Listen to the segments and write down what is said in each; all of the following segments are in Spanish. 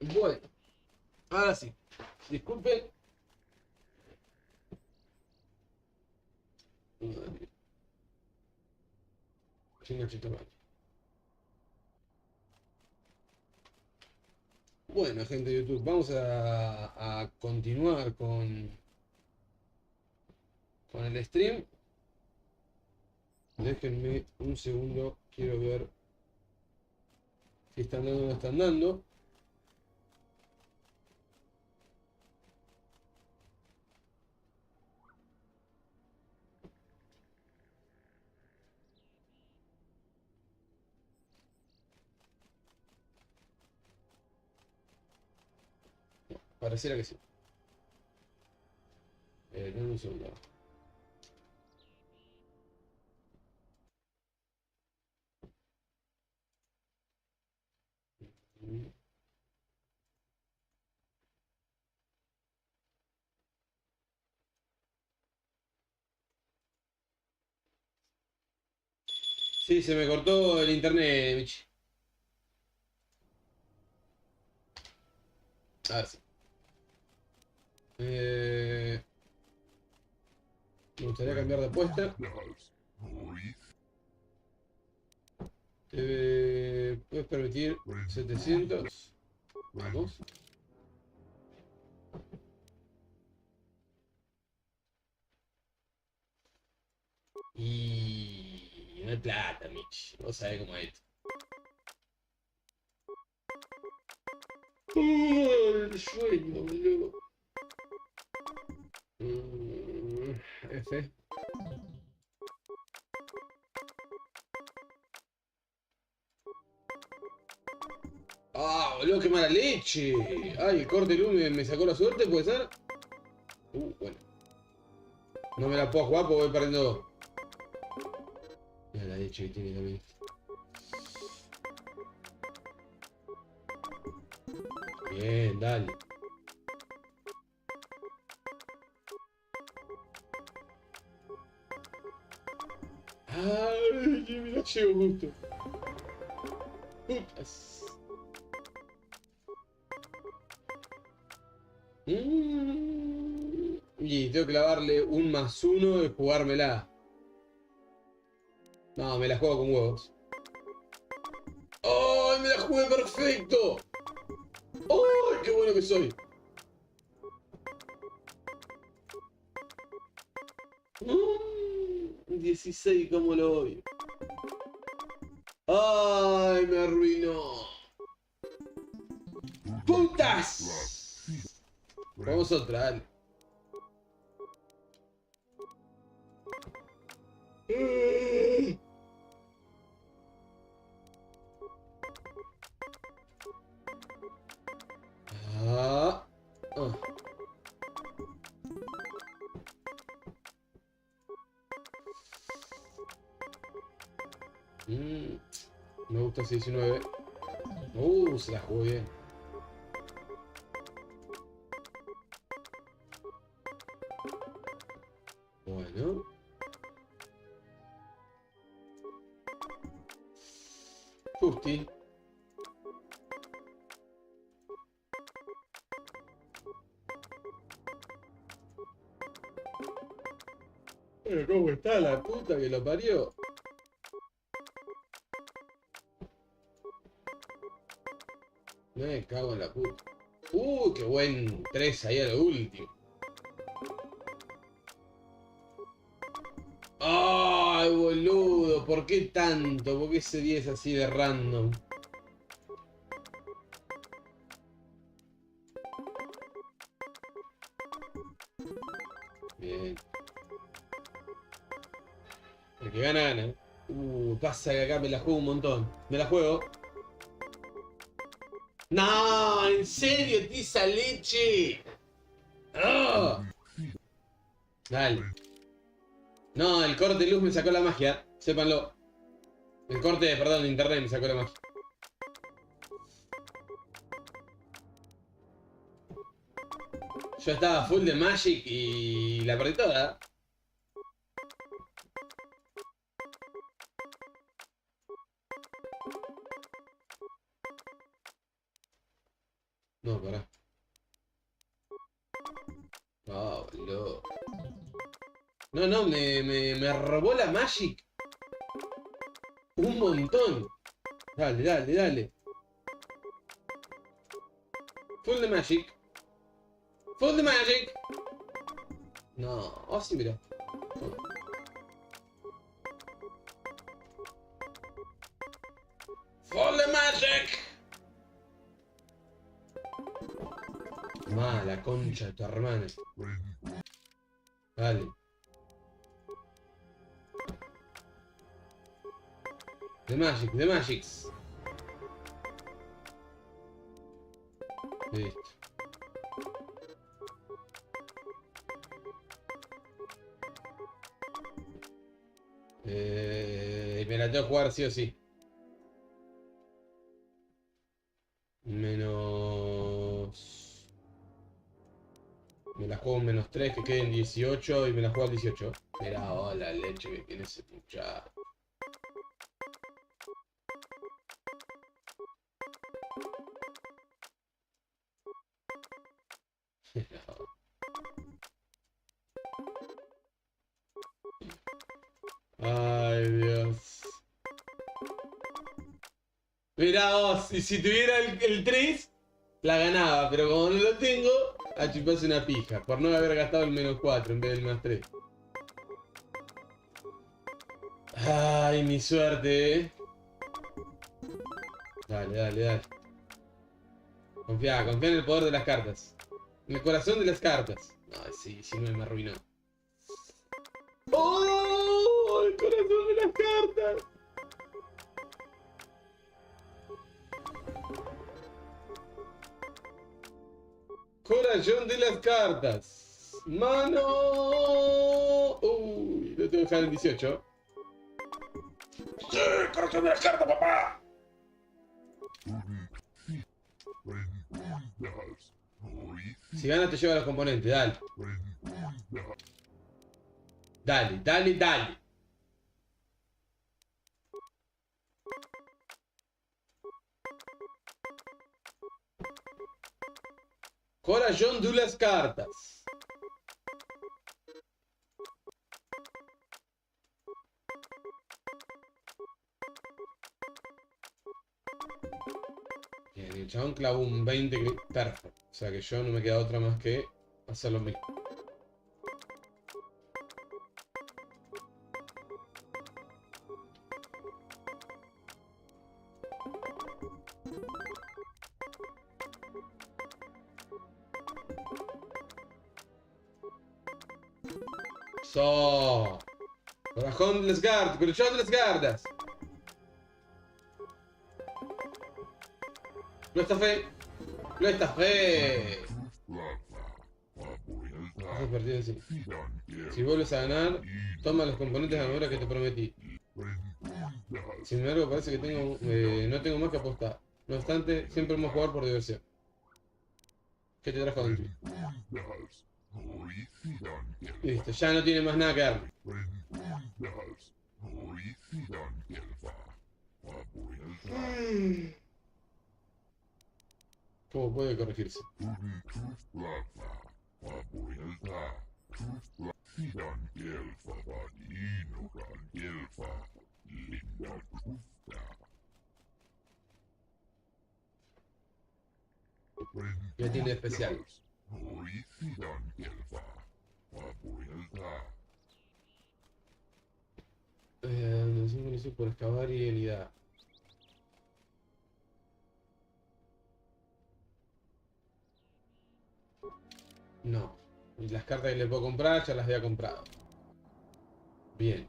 Bueno, ahora sí. Disculpen. Bueno, gente de YouTube, vamos a continuar con el stream. Déjenme un segundo, quiero ver si están dando o no están dando. Pareciera que sí. Denme un segundo. Sí, se me cortó el internet, Michi. A ver si. Me gustaría cambiar de apuesta. ¿Puedes permitir 700? Vamos. Y no hay plata, Mitch. Vos sabés cómo es esto. El sueño, boludo. F. Ah, boludo, qué mala leche. Ay, el corte luz me sacó la suerte, ¿puede ser? Bueno. No me la puedo jugar porque voy perdiendo. Mira la leche que tiene también. Bien, dale. Ay, que me la llevo justo. Putas. Y tengo que clavarle un +1 y jugármela. No, me la juego con huevos. ¡Ay, me la jugué perfecto! ¡Ay, qué bueno que soy! 16, ¿cómo lo voy? ¡Ay, me arruinó! ¡Putas! Vamos otra, dale. Ah. Ah. Me gusta ese 19. Se la jugó bien. Bueno. Justi. Pero ¿cómo está la puta que lo parió? Me cago en la puta. Qué buen 3 ahí a lo último. Ay, boludo, ¿por qué tanto? ¿Por qué ese 10 así de random? Bien. El que gana, gana. Pasa que acá me la juego un montón. Me la juego. ¡No! ¿En serio, tiza leche? ¡Oh! Dale. No, el corte de luz me sacó la magia. Sépanlo. El corte, perdón, de internet me sacó la magia. Yo estaba full de Magic y la perdí toda. No, pará. Ah, boludo. No, no, me robó la Magic. Un montón. Dale, dale, dale. Full the Magic. Full the Magic. No, oh sí, mira. Full the Magic. Mala concha de tu hermana. Dale. The Magic, The Magics. Listo. Me la tengo que jugar sí o sí. Menos... Me la juego en -3, que queden 18 y me la juego al 18. Mirá, oh, la leche que tiene ese muchacho. Ay, Dios. Mirá vos, y si tuviera el 3, la ganaba, pero como no lo tengo, a chuparse una pija, por no haber gastado el -4 en vez del +3. Ay, mi suerte, Dale, dale, dale. Confía en el poder de las cartas. En el corazón de las cartas. Ay, sí, si no me arruinó. ¡Oh! El corazón de las cartas. Corazón de las cartas. ¡Mano! Uy, lo tengo que dejar en 18. ¡Sí! ¡Corazón de las cartas, papá! Si ganas te lleva los componentes, dale. Dale, dale, dale. Corazón de las cartas. Bien, el chabón clavó un 20 perfecto. O sea que yo no me queda otra más que hacer lo mismo. So. Corazón de las cartas, corazón de las cartas. No está fe. No está fe. Si vuelves a ganar, toma los componentes de armadura que te prometí. Sin embargo, parece que no tengo más que apostar. No obstante, siempre vamos a jugar por diversión. ¿Qué te trajo adentro? Listo, ya no tiene más nada que darme. ¿Cómo puede corregirse? ¿Qué tiene de especial? Por excavar y unidad. No. Y las cartas que le puedo comprar ya las había comprado. Bien.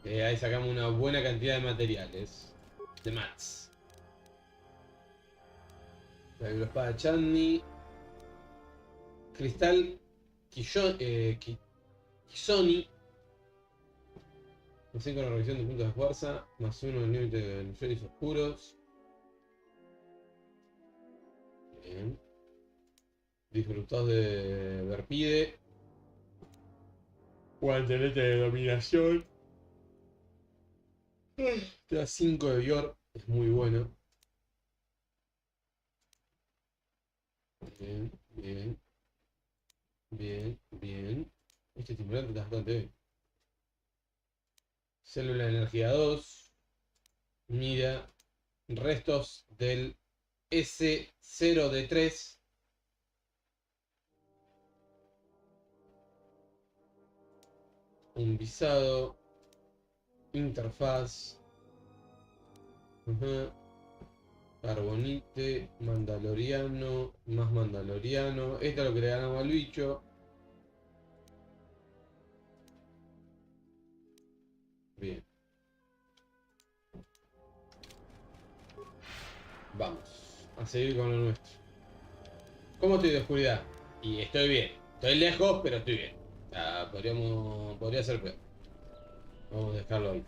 Ahí sacamos una buena cantidad de materiales. De mats. La espada Chutney. Cristal Kisoni. Más 5 en la revisión de puntos de fuerza. Más 1 en el límite de ilusiones oscuros. Bien. Disfrutados de Verpide. Guantelete de dominación. Te da 5 de Bior. Es muy bueno. Bien, bien. Bien, bien. Este estimulante está bastante bien. Célula de energía 2. Mira. Restos del S0D3. Un visado. Interfaz. Ajá. Carbonite. Mandaloriano. Más mandaloriano. Esto es lo que le ganamos al bicho. Bien. Vamos. A seguir con lo nuestro. ¿Cómo estoy de oscuridad? Y estoy bien. Estoy lejos, pero estoy bien. Podría ser peor. Vamos a dejarlo ahí.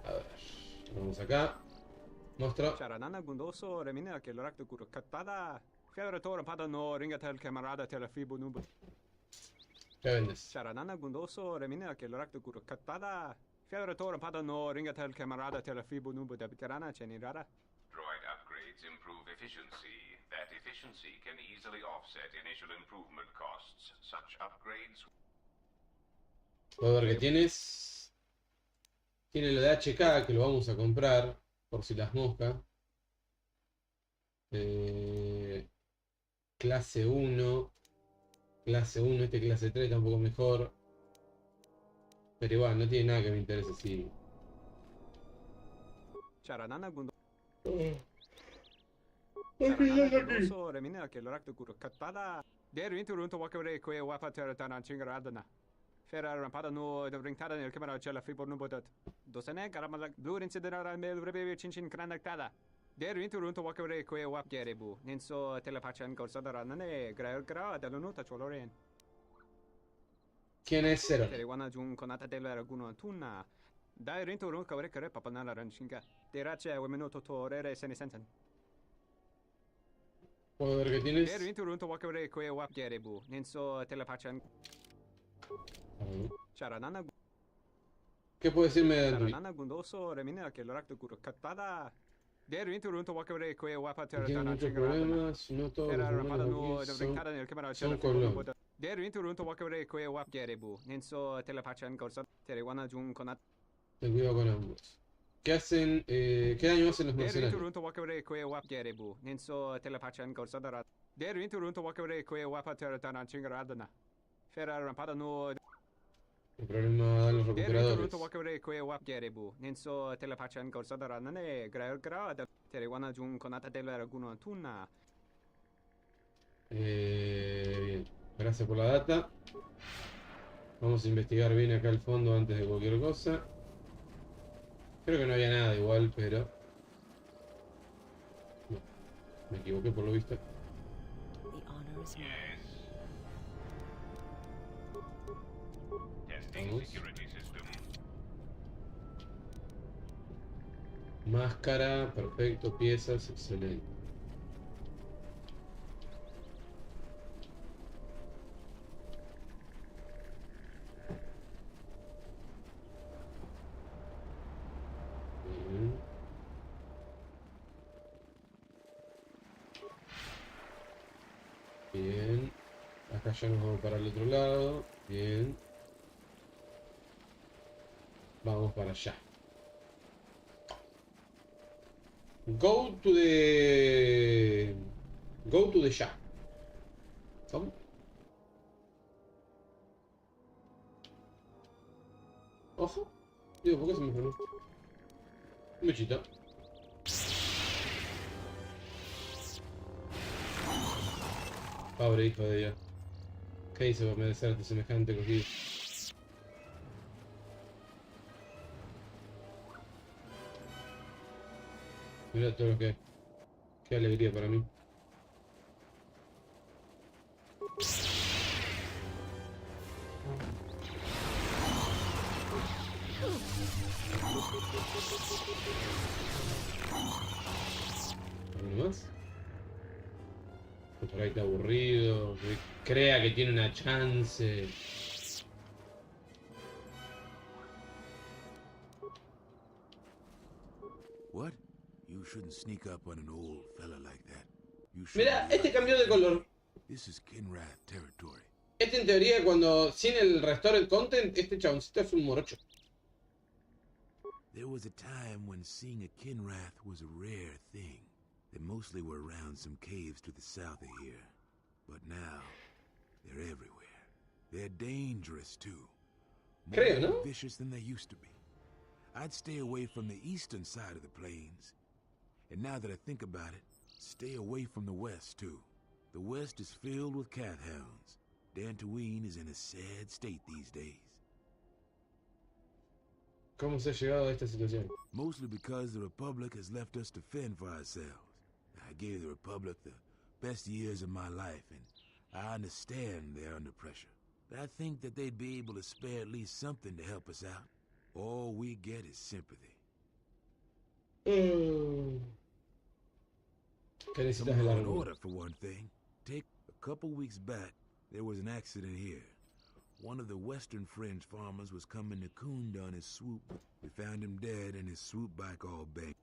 A ver. Vamos acá. Mostro. Charanana gundoso remina che l'orecto curo cattada. Fiore pada no ringatel camarada telefibo nubo. ¿Qué vendes? Charanana gundoso remina che l'orecto curo cattada. Fiore pada no ringatel camarada telefibo nubo de bitarana cenirara. Droid upgrades improve efficiency. That efficiency can easily offset initial improvement costs. Such upgrades. Puedo ver que tienes. Tiene lo de HK que lo vamos a comprar. Por si las moscas. Clase 1. Clase 1, este clase 3 tampoco mejor. Pero igual, no tiene nada que me interese así. Charanana gundoso. Charanana gundoso remina che l'orecto curo cattada. Der inturunto wakere que wapa teratana chingaradana. Fera rampada no de ringtada nel camera cella fibo nubo dat. Dosene caramala blue incidera mel rebe chinchin granactada. Der inturunto wakere que wap gerebu. Ninso telepachan corsadara nane gra dall'unuta choloren. ¿Quién es Cero? Terewana jun conata della raguno tunna. Dai inturunto kavere kare papanala ranchinga. Derache wemenoto torere senesenten. Puedo ver que Der tienes. inturunto wakere que wap gerebu. Ninso telepachan charanana. ¿Qué puedo decirme de Android? Charanana gundoso remina che l'orecto curo cattada. Der inturunto wakere que wapa Tiene teratana muchos chingaradana. problemas, no todos Fera los rampada no humanos de aquí ringtada nel camera son cella fibo nubo colón. dat. Der inturunto wakere que wap gerebu. Ninso telepachan corsa. Terewana jun conata. Ten cuidado con ambos. ¿Qué hacen? ¿Qué daño hacen los Der mercenarios? inturunto wakere que wap gerebu. Ninso telepachan corsadara. Der inturunto wakere que wapa teratana chingaradana. Fera rampada no El problema dan los Der recuperadores. inturunto wakere que wap gerebu. Ninso telepachan corsadara nane gra terewana jun conata della raguno tunna. Bien. Gracias por la data. Vamos a investigar bien acá el fondo antes de cualquier cosa. Creo que no había nada igual, pero... No, me equivoqué por lo visto. Yes. Testing Vamos. security system. Máscara, perfecto, piezas, excelente. Bien. Bien. Acá ya nos vamos para el otro lado. Bien. Vamos para allá. Go to the ya. ¿Cómo? Ojo. Digo, ¿por qué se me frenó? Un bichito. Pobre hijo de Dios. ¿Qué hizo por merecerte semejante cogido? Mira todo lo que hay. Qué alegría para mí. ¿Algo más? Por ahí está aburrido. Que crea que tiene una chance. What? You shouldn't sneak up on an old fella like that. Mira, este cambió de color. Este en teoría cuando sin el restore content, este chaboncito es un morocho. There was a time when seeing a Kinrath was a rare thing. They mostly were around some caves to the south of here. But now, they're everywhere. They're dangerous too. Creo, More ¿no? vicious than they used to be. I'd stay away from the eastern side of the plains. And now that I think about it, stay away from the west too. The west is filled with cat hounds. Dantooine is in a sad state these days. ¿Cómo se ha llegado a esta situación? Mostly because the Republic has left us to fend for ourselves. I gave the Republic the best years of my life, and I understand they're under pressure. But I think that they'd be able to spare at least something to help us out. All we get is sympathy. ¿Qué necesitas de Some la law and reunión? order, for one thing. Take a couple weeks back, there was an accident here. One of the western fringe farmers was coming to Kunda on his swoop. We found him dead and his swoop bike all banged.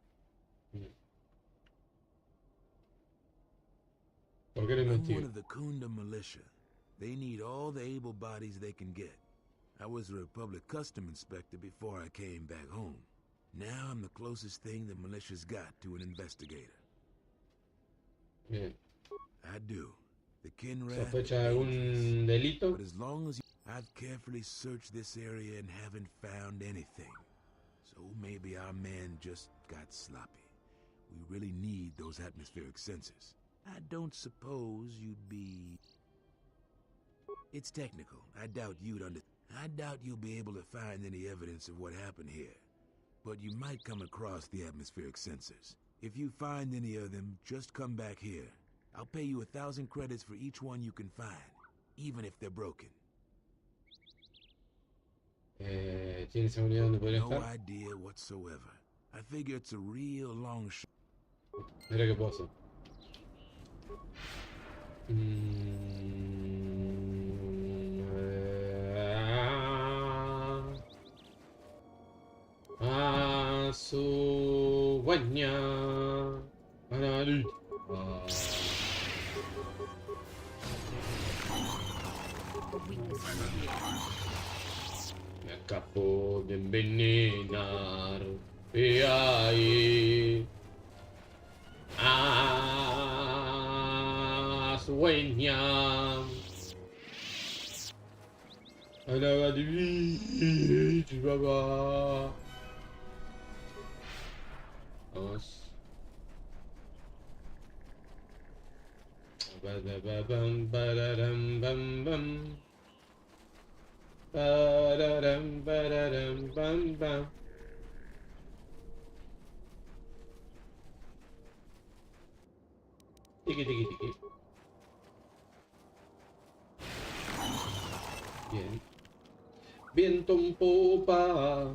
¿Por qué lo I'm one investigo? of the Kunda militia. They need all the able bodies they can get. I was a Republic custom inspector before I came back home. Now I'm the closest thing the militia's got to an investigator. Bien. I do. The Kinrath ¿Sospecha are algún dangerous, delito? but as long as I've carefully searched this area and haven't found anything. So maybe our man just got sloppy. We really need those atmospheric sensors. I don't suppose you'd be... It's technical. I doubt you'll be able to find any evidence of what happened here. But you might come across the atmospheric sensors. If you find any of them, just come back here. I'll pay you 1,000 credits for each one you can find, even if they're broken. ¿Tiene seguridad donde podría No estar? idea whatsoever. I figure it's a real long shot. Mira qué puedo hacer. A su guaña. Me acabo de envenenar. Y ahí. A su guaña. Ana de papá. Vamos. Bam, bararam, bam, bam. Bararam, bararam, bam, bam. Tiki, tiki, tiki. Bien. Viento en popa.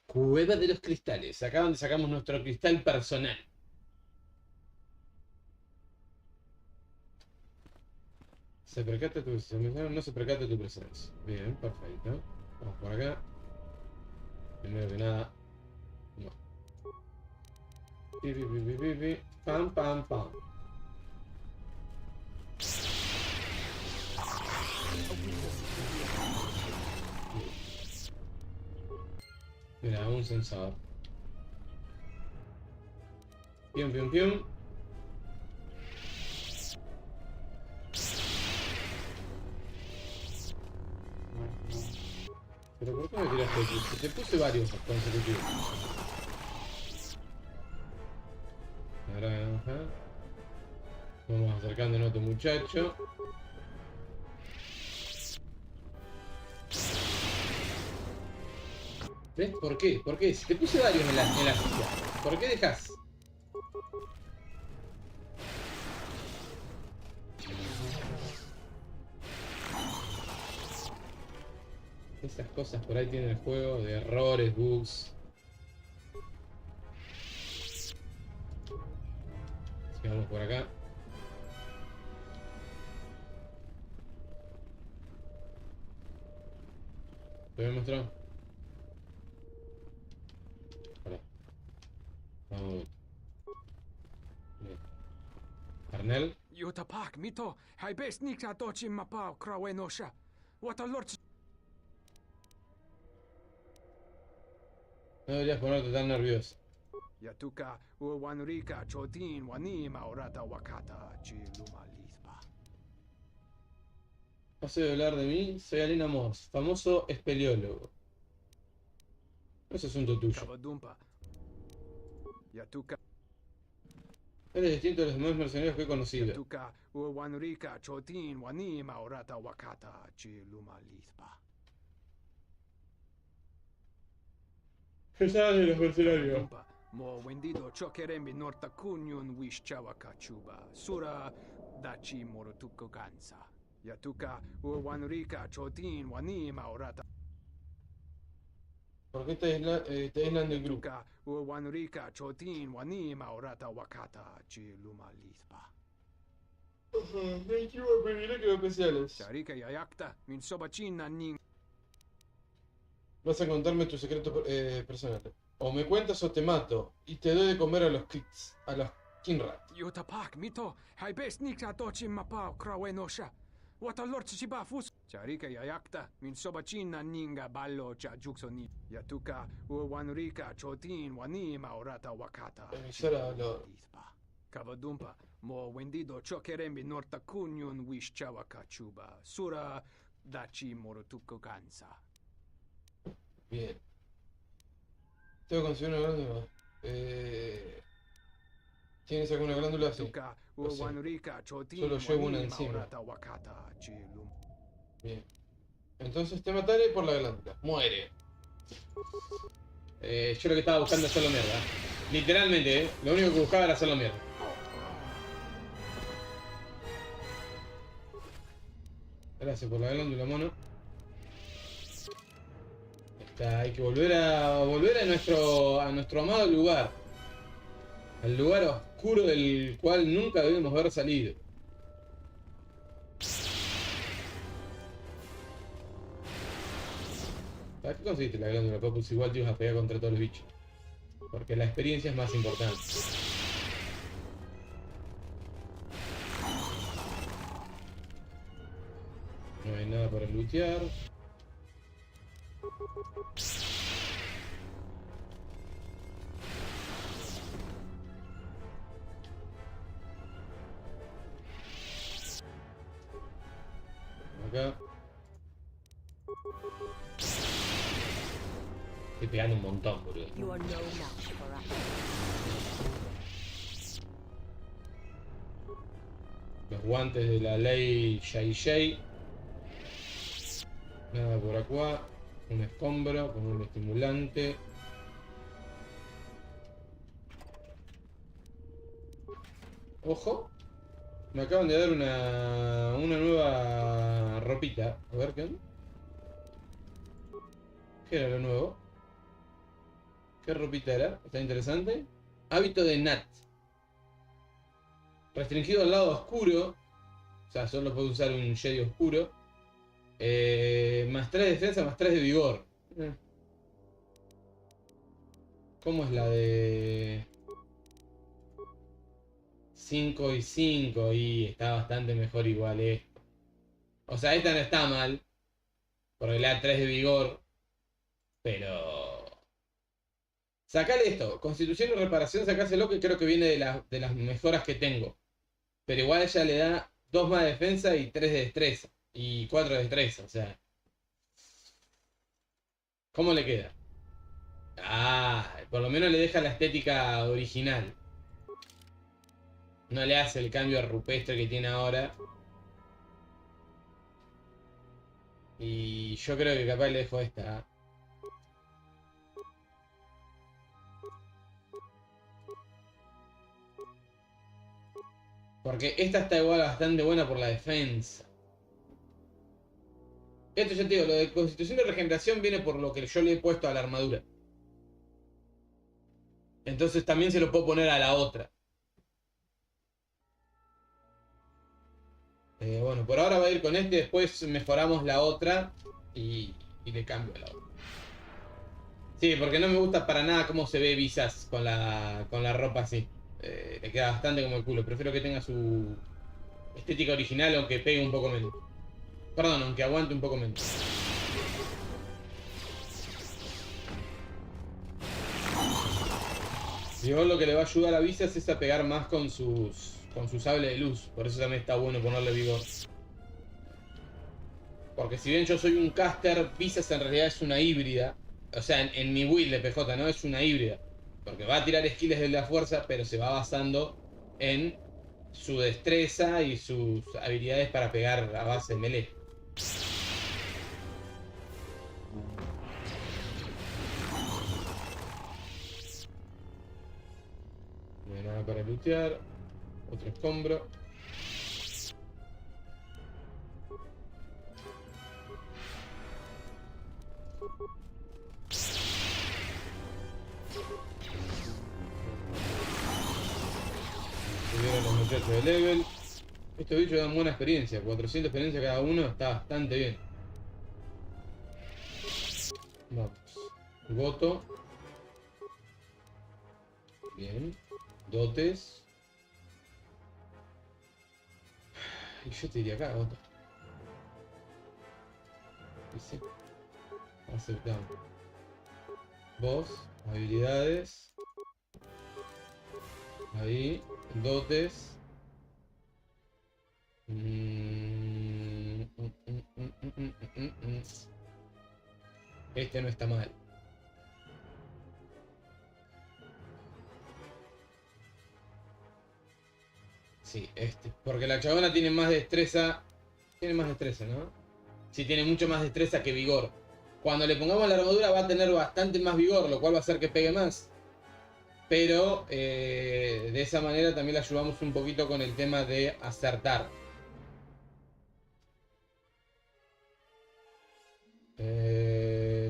Cueva de los cristales. Acá donde sacamos nuestro cristal personal. Se percata tu presencia. No se percata tu presencia. Bien, perfecto. Vamos por acá. Primero que nada. No. Pi, pi, pi, pi, pi, pi. Pam, pam, pam. Mira, un sensor. Pium, pium, pium. Pero ¿por qué me tiraste aquí? Te puse varios consecutivos. Naranja. Vamos acercándonos a tu muchacho. ¿Ves? ¿Por qué? ¿Por qué? Si te puse varios en la ficha, ¿por qué dejas? Esas cosas por ahí tiene el juego de errores, bugs. Así que vamos por acá. ¿Te había mostrado? Hola. No. Bien. Arnel. Yuta pak mito, hai best nikta tochi mapao krawe nosha. What a lord. No deberías ponerte tan nervioso. Yatuka uwanrika chotin wanima orata wakata chiluma lispa. ¿Has oído hablar de mí? Soy Alina Moss, famoso espeleólogo. No es asunto tuyo. Kabadumpa. Yatuka Eres distinto de los demás mercenarios que he conocido. Yatuka uwanrika chotin wanima orata wakata chiluma lispa. ¿Qué sabes de los mercenarios? Kabadumpa. Mo wendido chokerembi norta kunyun wish chawakachuba. Sura dachi morotuko kansa. Yatuka uwanrika chotin wanima orata. ¿Por qué te aislan del grupo? Yatuka uwanrika chotin wanima orata wakata chiluma lispa. Me equivoco, privilegios especiales. Sharika yayakta min sobachina ning. Vas a contarme tus secretos personales. O me cuentas o te mato. Y te doy de comer a los kits, a los kinrat. Yutapak mito, hai best nikta tochi mapao krawe nosha. What a lord chiba fus. Sharika yayakta min sobachina ninga ballo cha juksoni. Yatuka uwanrika chotin wanima orata wakata. Emisora lo... Lispa. Kavadumpa, mo wendido chokerembi norta kunyun wish chawakachuba. Sura dachi morotuko kansa. Bien. Tengo que conseguir una glándula. ¿Tienes alguna glándula? Sí. Yatuka Lo sé. uwanrika chotin Solo llevo una wanima encima. orata wakata chilum. Bien. Entonces te mataré por la glándula. Muere. Yo lo que estaba buscando es hacerlo mierda. Literalmente, lo único que buscaba era hacerlo mierda. Gracias por la glándula, mono. Está, hay que volver a nuestro amado lugar. Al lugar oscuro del cual nunca debemos haber salido. ¿Para qué conseguiste la glándula, Papu? Si igual te ibas a pegar contra todos los bichos. Porque la experiencia es más importante. No hay nada para lootear. Acá. Estoy pegando un montón, boludo. You are no match for us. Los guantes de la ley JJ. Nada por acá. Un escombro con un estimulante. Ojo. Me acaban de dar una nueva ropita. A ver qué. ¿Qué era lo nuevo? ¿Qué ropita era? Está interesante. Hábito de Nat. Restringido al lado oscuro. O sea, solo puede usar un Jedi oscuro. Más 3 de defensa, más 3 de vigor. ¿Cómo es la de...? 5 y 5 y está bastante mejor igual esto. O sea, esta no está mal. Porque le da 3 de vigor. Pero... Sacale esto. Constitución y reparación, sacáselo, que creo que viene de las mejoras que tengo. Pero igual ella le da 2 más de defensa y 3 de destreza. Y 4 de destreza, o sea. ¿Cómo le queda? Ah, por lo menos le deja la estética original. No le hace el cambio rupestre que tiene ahora. Y yo creo que capaz le dejo esta. ¿Eh? Porque esta está igual bastante buena por la defensa. Esto ya te digo, lo de constitución y regeneración viene por lo que yo le he puesto a la armadura. Entonces también se lo puedo poner a la otra. Bueno, por ahora va a ir con este, después mejoramos la otra y le cambio a la otra. Sí, porque no me gusta para nada cómo se ve Visas con la ropa así. Le queda bastante como el culo. Prefiero que tenga su estética original, aunque pegue un poco menos. Perdón, aunque aguante un poco menos. Digo, lo que le va a ayudar a Visas es a pegar más con su sable de luz. Por eso también está bueno ponerle vigor. Porque si bien yo soy un caster, Visas en realidad es una híbrida. O sea, en mi build de PJ, ¿no? Es una híbrida. Porque va a tirar skills de la fuerza, pero se va basando en su destreza y sus habilidades para pegar a base de melee. No hay nada para lootear. Otro escombro. Subieron los muchachos de level. Estos bichos dan buena experiencia. 400 experiencia cada uno está bastante bien. Vamos. Voto. Bien. Dotes. Y yo te diría acá, voto. ¿Viste? Aceptamos. Vos, habilidades. Ahí. Dotes. Este no está mal. Sí, este. Porque la chabona tiene más destreza. Tiene más destreza, ¿no? Sí, tiene mucho más destreza que vigor. Cuando le pongamos la armadura va a tener bastante más vigor, lo cual va a hacer que pegue más. Pero de esa manera también le ayudamos un poquito con el tema de acertar.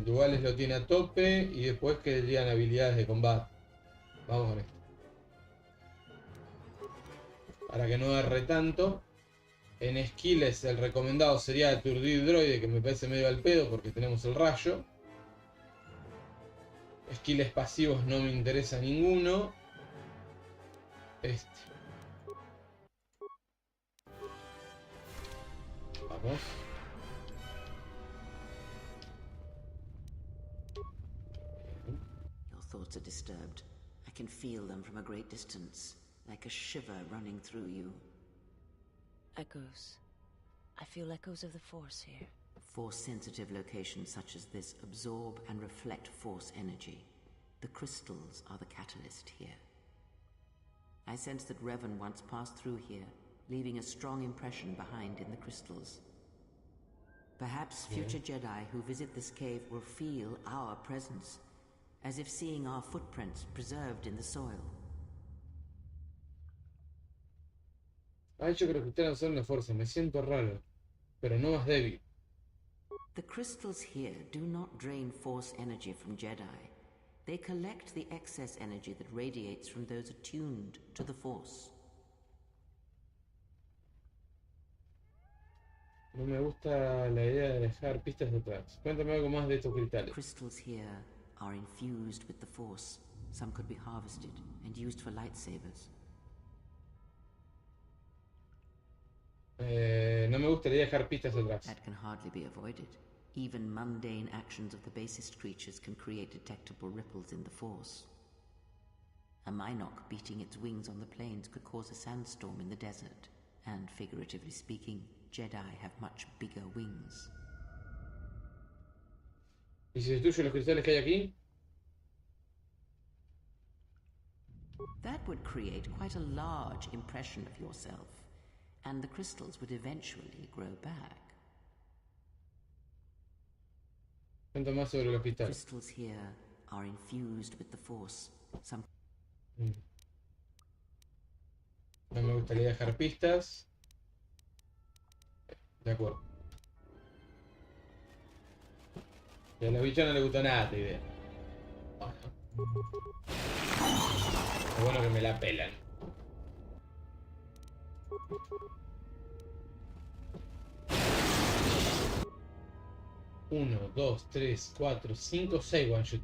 Duales lo tiene a tope y después que llegan habilidades de combate. Vamos con esto. Para que no erre tanto. En skills el recomendado sería aturdir droide, que me parece medio al pedo porque tenemos el rayo. Skills pasivos no me interesa ninguno. Este. Vamos. Your thoughts are disturbed. I can feel them from a great distance, like a shiver running through you. Echoes. I feel echoes of the Force here. Force-sensitive locations such as this absorb and reflect Force energy. The crystals are the catalyst here. I sense that Revan once passed through here, leaving a strong impression behind in the crystals. Perhaps future Jedi who visit this cave will feel our presence, as if seeing our footprints preserved in the soil. Ay, yo creo que ustedes no son la fuerza, me siento raro, pero no más débil. The crystals here do not drain Force energy from Jedi. They collect the excess energy that radiates from those attuned to the Force. No me gusta la idea de dejar pistas detrás. Cuéntame algo más de estos cristales. Crystals here are infused with the Force. Some could be harvested and used for lightsabers. No me gustaría dejar pistas atrás. That can hardly be avoided. Even mundane actions of the basest creatures can create detectable ripples in the Force. A Minoc beating its wings on the plains could cause a sandstorm in the desert. And figuratively speaking, Jedi have much bigger wings. ¿Y si destruyo los cristales que hay aquí? That would create quite a large impression of yourself, and the crystals would eventually grow back. Cuenta más sobre los cristales. Crystals here are infused with the Force. Some No me gustaría dejar pistas. De acuerdo. Y a los bichos no les gustó nada esta idea. Es bueno que me la pelan. Uno, dos, tres, cuatro, cinco, seis one shot.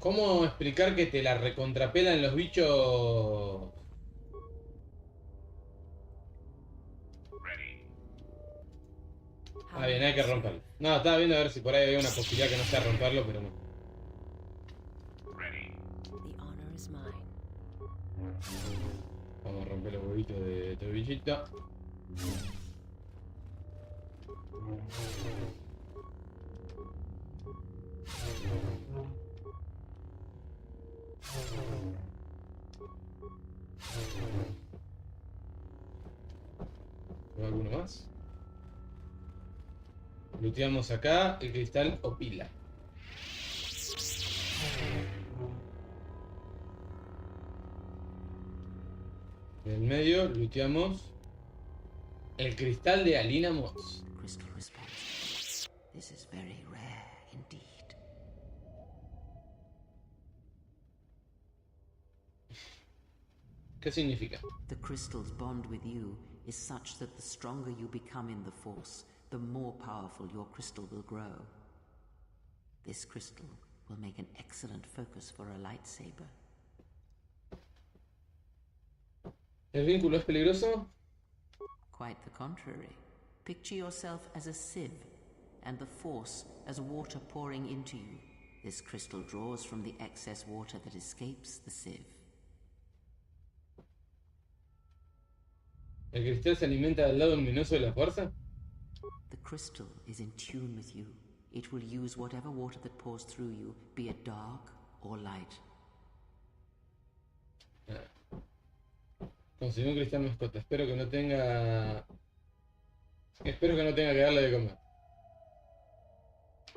¿Cómo explicar que te la recontrapelan los bichos? Ah, bien, hay que romperlo. No, estaba viendo a ver si por ahí había una posibilidad que no sea romperlo, pero no. The honor is mine. Vamos a romper los huevitos de este bichito. ¿Hay alguno más? Looteamos acá el cristal o pila. En el medio looteamos el cristal de Alina Moss. Crystal response. This is very rare indeed. ¿Qué significa? The crystal's bond with you is such that the stronger you become in the Force, the more powerful your crystal will grow. This crystal will make an excellent focus for a lightsaber. ¿El vínculo es peligroso? Quite the contrary. Picture yourself as a sieve, and the Force as water pouring into you. This crystal draws from the excess water that escapes the sieve. ¿El cristal se alimenta del lado luminoso de la fuerza? The crystal is in tune with you. It will use whatever water that pours through you, be it dark or light. Conseguí un cristal mascota. Espero que no tenga que darle de comer.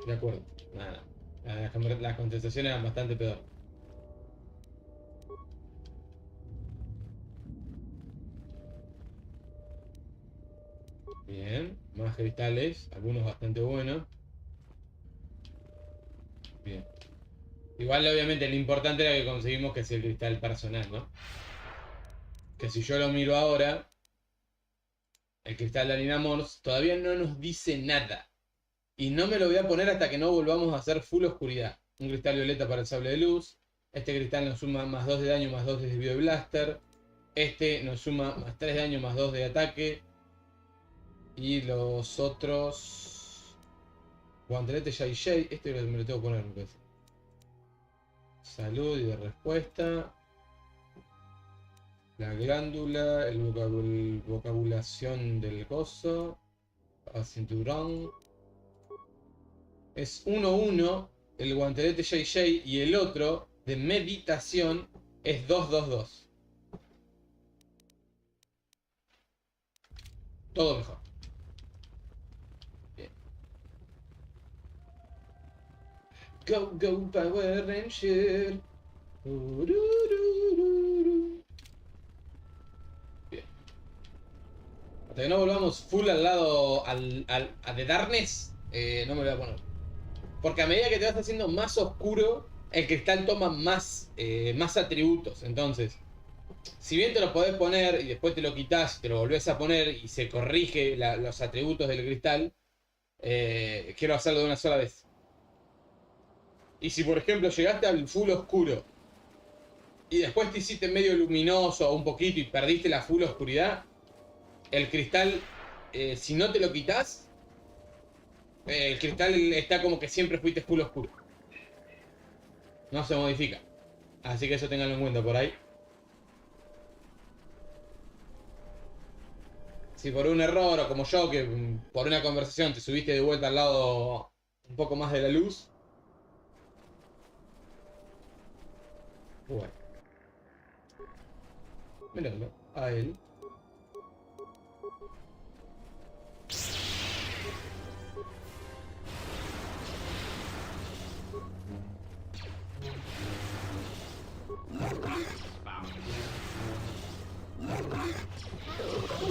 De acuerdo. Nada. Las contestaciones eran bastante peor. Bien. Más cristales. Algunos bastante buenos. Bien. Igual obviamente lo importante era que conseguimos que es el cristal personal, ¿no? Que si yo lo miro ahora, el cristal de Alina Morse todavía no nos dice nada. Y no me lo voy a poner hasta que no volvamos a hacer full oscuridad. Un cristal violeta para el sable de luz. Este cristal nos suma más 2 de daño, más 2 de desvío de blaster. Este nos suma más 3 de daño, más 2 de ataque. Y los otros... Guantelete Jay. Este me lo tengo que poner, me parece. Salud y de respuesta. La glándula, el vocabulación del coso, el cinturón. Es 1-1 el guantelete JJ y el otro de meditación es 2-2-2. Todo mejor. Bien. Go Power Ranger. Hasta que no volvamos full al lado a de Darkness, no me lo voy a poner. Porque a medida que te vas haciendo más oscuro, el cristal toma más atributos. Entonces, si bien te lo podés poner y después te lo quitas y te lo volvés a poner y se corrige los atributos del cristal, quiero hacerlo de una sola vez. Y si por ejemplo llegaste al full oscuro y después te hiciste medio luminoso o un poquito y perdiste la full oscuridad, el cristal, si no te lo quitas, el cristal está como que siempre fuiste full oscuro. No se modifica. Así que eso tenganlo en cuenta por ahí. Si por un error o como yo, que por una conversación te subiste de vuelta al lado un poco más de la luz. Bueno. Míralo, a él.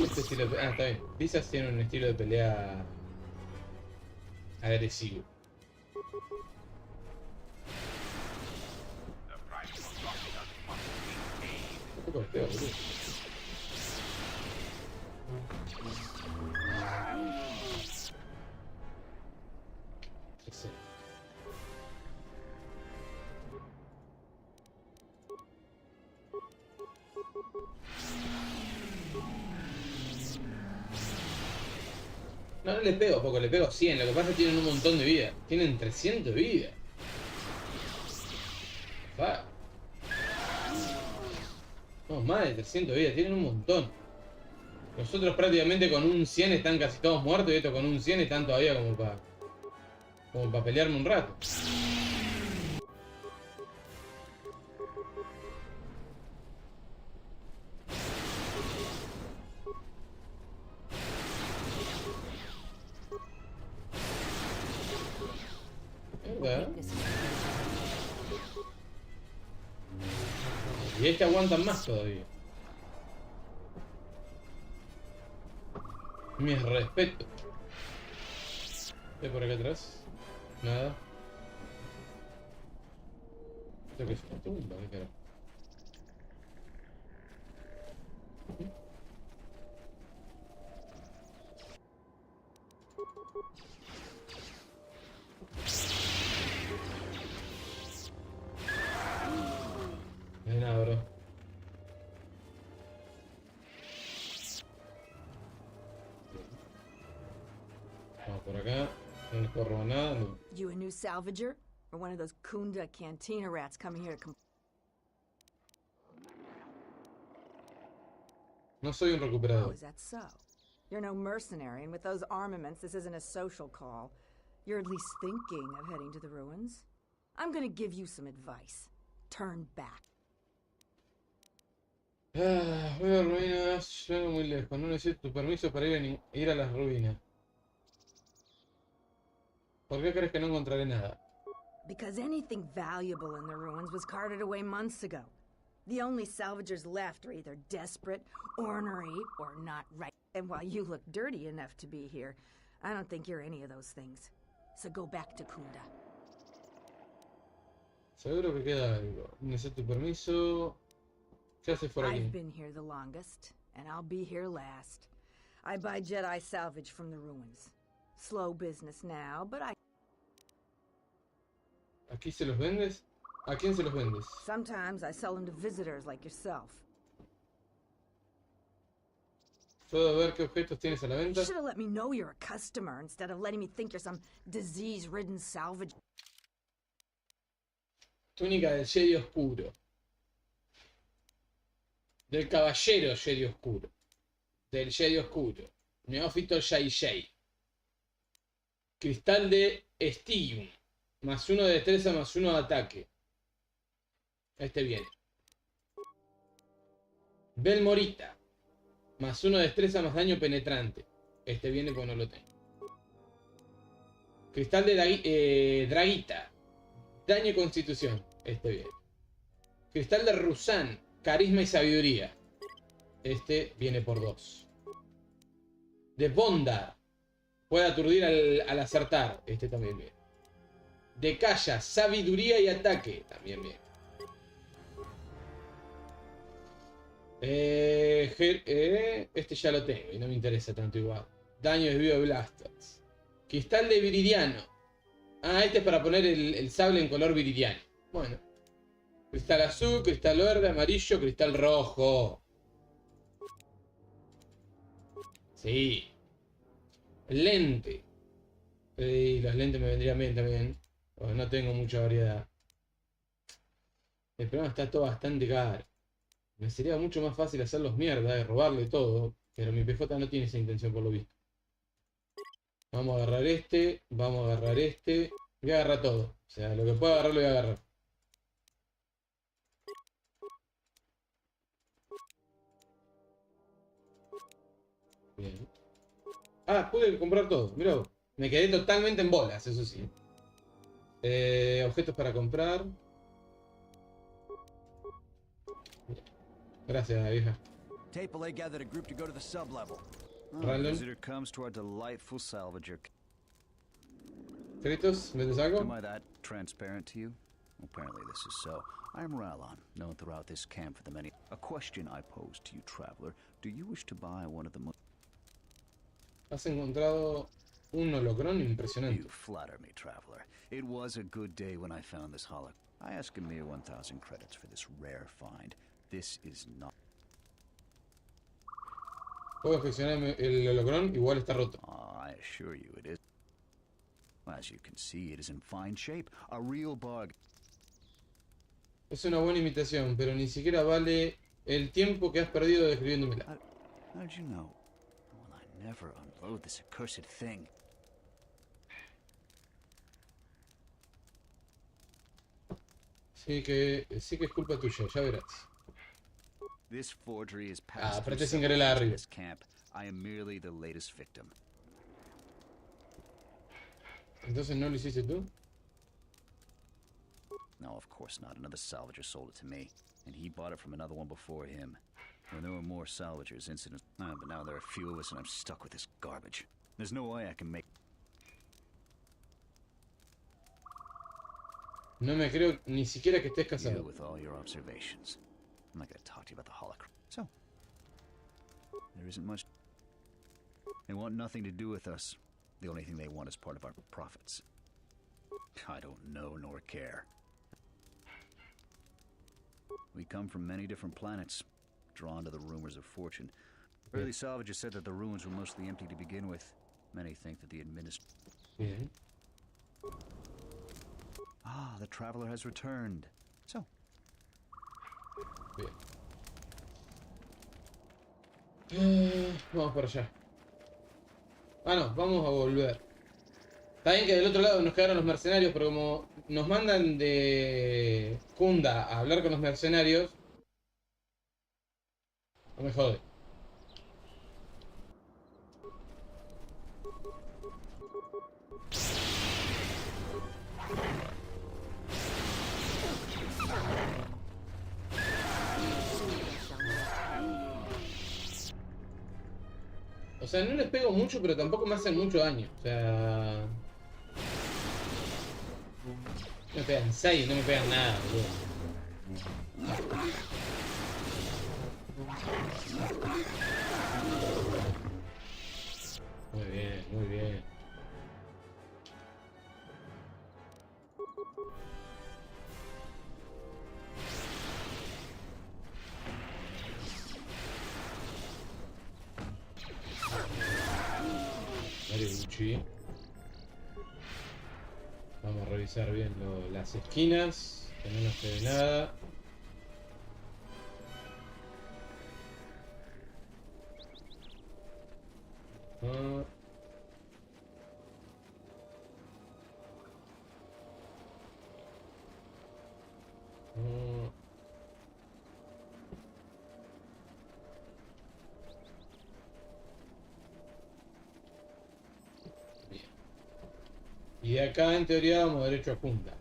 Este estilo de... está bien. Visas tiene un estilo de pelea agresivo. Un poco feo, boludo. Sí. No, no le pego poco, le pego 100. Lo que pasa es que tienen un montón de vida. Tienen 300 de vida. Fuck. No, más de 300 de vida. Tienen un montón. Nosotros prácticamente con un 100 están casi todos muertos. Y estos con un 100 están todavía como para pelearme un rato. Y este aguantan más todavía. Mis respetos. ¿Qué hay por acá atrás? Nada. ¿Esto qué es? ¿Una tumba? ¿Qué carajo? No hay nada, bro. Vamos por acá. No les puedo robar nada. No. You a new salvager? Or one of those Kunda cantina rats coming here to No soy un Oh, recuperador. is that so? You're no mercenary, and with those armaments, this isn't a social call. You're at least thinking of heading to the ruins. I'm gonna give you some advice. Turn back. Ah, voy a ruinas. Llego muy lejos. No necesito tu permiso para ir a las ruinas. ¿Por qué crees que no encontraré nada? Because anything valuable in the ruins was carted away months ago. The only salvagers left are either desperate, ornery, or not right. And while you look dirty enough to be here, I don't think you're any of those things. So go back to Kunda. Seguro que queda algo. Necesito tu permiso. ¿Qué haces por aquí? I've been here the longest, and I'll be here last. I buy Jedi salvage from the ruins. Slow business now, but ¿Aquí se los vendes? ¿A quién se los vendes? sometimes I sell them to visitors like yourself. ¿Puedo ver qué objetos tienes a la You venta? should have let me know you're a customer instead of letting me think you're some disease-ridden salvage. Túnica del Jedi Oscuro. Del Caballero Jedi Oscuro. Del Jedi Oscuro. Neófito Jai. Cristal de Estigium. +1 de destreza, +1 de ataque. Este viene. Belmorita. +1 de destreza, más daño penetrante. Este viene porque no lo tengo. Cristal de Draguita. Daño y constitución. Este viene. Cristal de Rusan. Carisma y sabiduría. Este viene por 2. De Bondar. Puede aturdir al acertar. Este también viene. De Calla. Sabiduría y ataque. También viene. Este ya lo tengo y no me interesa tanto igual. Daño desvío de blasters. Cristal de viridiano. Ah, este es para poner el sable en color viridiano. Bueno. Cristal azul, cristal verde, amarillo, cristal rojo. Sí. Lente. Los lentes me vendrían bien también. Porque no tengo mucha variedad. El problema está todo bastante caro. Me sería mucho más fácil hacerlos mierda, robarle todo. Pero mi PJ no tiene esa intención por lo visto. Vamos a agarrar este. Vamos a agarrar este. Voy a agarrar todo. O sea, lo que pueda agarrar lo voy a agarrar. Bien. Ah, pude comprar todo. Mirá vos. Me quedé totalmente en bolas, eso sí. Objetos para comprar. Gracias, vieja. Tapele gathered a group to go to the sub-level. Random. Visitor comes to our delightful salvager. Créditos, ¿vendes algo? Am I that transparent to you? Apparently this is so. I am Ralon, known throughout this camp for the many... A question I pose to you, traveler. Do you wish to buy one of the... Has encontrado un holocrón impresionante. You flatter me, traveler. It was a good day when I found this holo. I ask a mere 1,000 credits for this rare find. This is not... Puedo gestionar el holocrón, igual está roto. I I assure you it is. As you can see, it is in fine shape. A real bargain. Es una buena imitación, pero ni siquiera vale el tiempo que has perdido describiéndomela. How did you know? Well, I never unload this accursed thing. Sí que es culpa tuya, ya verás. This forgery is passed apreté through sin querer la de several arriba. this camp. I am merely the latest victim. Entonces no lo hiciste tú. No, of course not. Another salvager sold it to me, and he bought it from another one before him. When there were more salvagers, incidents. But now there are few of us, and I'm stuck with this garbage. There's no way I can make. No me creo ni siquiera que estés You casado. with all your observations. I'm not going to talk to you about the Holocron. So, there isn't much. They want nothing to do with us. The only thing they want is part of our profits. I don't know nor care. We come from many different planets, drawn to the rumors of fortune. Early salvagers said that the ruins were mostly empty to begin with. Many think that the Bien. Ah, the traveler has returned. So. Bien. Vamos para allá. Ah, no, vamos a volver. Está bien que del otro lado nos quedaron los mercenarios, pero como nos mandan de Kunda a hablar con los mercenarios, no me jode. O sea, no les pego mucho, pero tampoco me hacen mucho daño. O sea... Me pegan 6, no me pegan nada, boludo. Muy bien, muy bien. Vamos a revisar bien las esquinas, que no nos quede nada. Y de acá en teoría vamos derecho a punta.